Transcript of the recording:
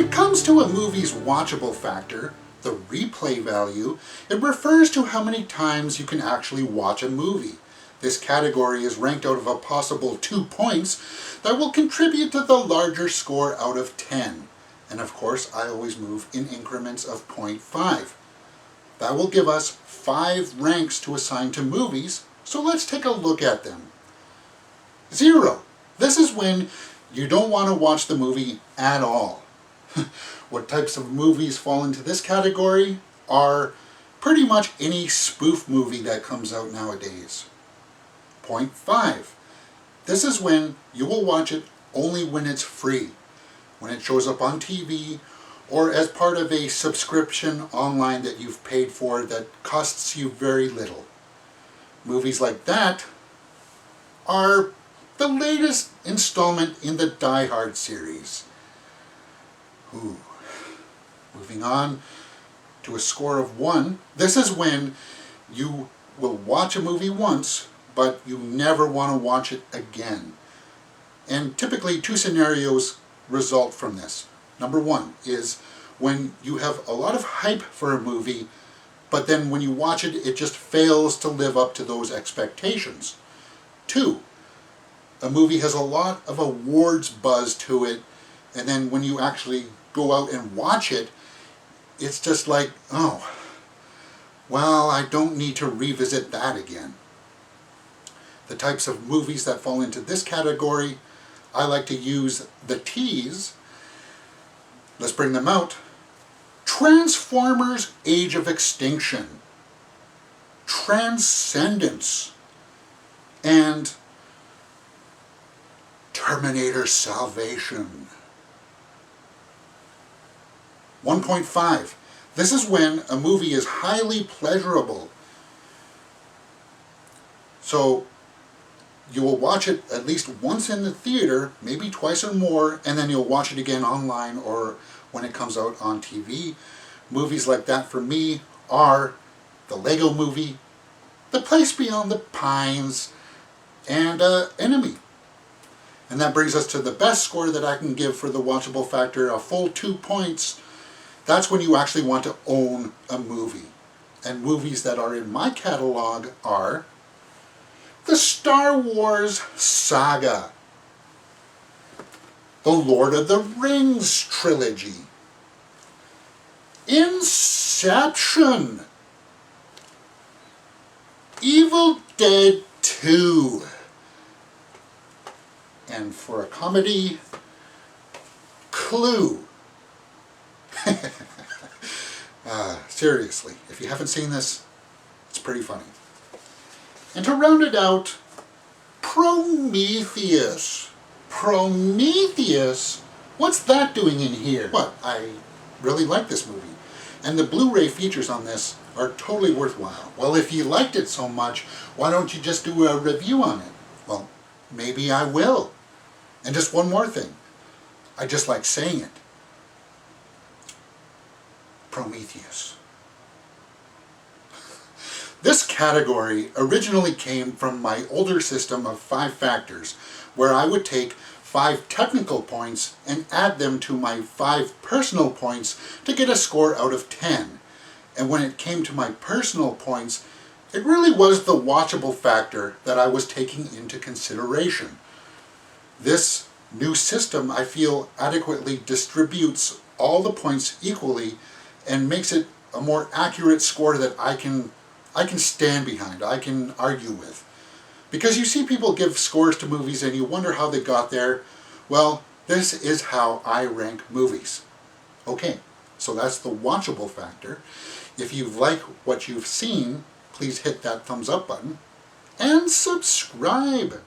it comes to a movie's watchable factor, the replay value, it refers to how many times you can actually watch a movie. This category is ranked out of a possible 2 points that will contribute to the larger score out of 10. And of course, I always move in increments of 0.5. That will give us 5 ranks to assign to movies, so let's take a look at them. 0. This is when you don't want to watch the movie at all. What types of movies fall into this category are pretty much any spoof movie that comes out nowadays. 0.5. This is when you will watch it only when it's free, when it shows up on TV, or as part of a subscription online that you've paid for that costs you very little. Movies like that are the latest installment in the Die Hard series. Ooh. Moving on to a score of 1. This is when you will watch a movie once, but you never want to watch it again. And typically 2 scenarios result from this. Number 1 is when you have a lot of hype for a movie, but then when you watch it, it just fails to live up to those expectations. 2, a movie has a lot of awards buzz to it, and then when you actually go out and watch it, it's just like, oh, well, I don't need to revisit that again. The types of movies that fall into this category, I like to use the T's. Let's bring them out. Transformers: Age of Extinction, Transcendence, and Terminator Salvation. 1.5. This is when a movie is highly pleasurable. So you will watch it at least once in the theater, maybe twice or more, and then you'll watch it again online or when it comes out on TV. Movies like that for me are the Lego Movie, The Place Beyond the Pines, and Enemy. And that brings us to the best score that I can give for the watchable factor, a full 2 points. That's when you actually want to own a movie. And movies that are in my catalog are the Star Wars saga, the Lord of the Rings trilogy, Inception, Evil Dead 2, and for a comedy, Clue. Seriously, if you haven't seen this, it's pretty funny. And to round it out, Prometheus. Prometheus? What's that doing in here? What? I really like this movie. And the Blu-ray features on this are totally worthwhile. Well, if you liked it so much, why don't you just do a review on it? Well, maybe I will. And just one more thing. I just like saying it. Prometheus. This category originally came from my older system of 5 factors, where I would take 5 technical points and add them to my 5 personal points to get a score out of 10. And when it came to my personal points, it really was the watchable factor that I was taking into consideration. This new system, I feel, adequately distributes all the points equally and makes it a more accurate score that I can stand behind, I can argue with. Because you see people give scores to movies and you wonder how they got there. Well, this is how I rank movies. Okay, so that's the watchable factor. If you like what you've seen, please hit that thumbs up button and subscribe.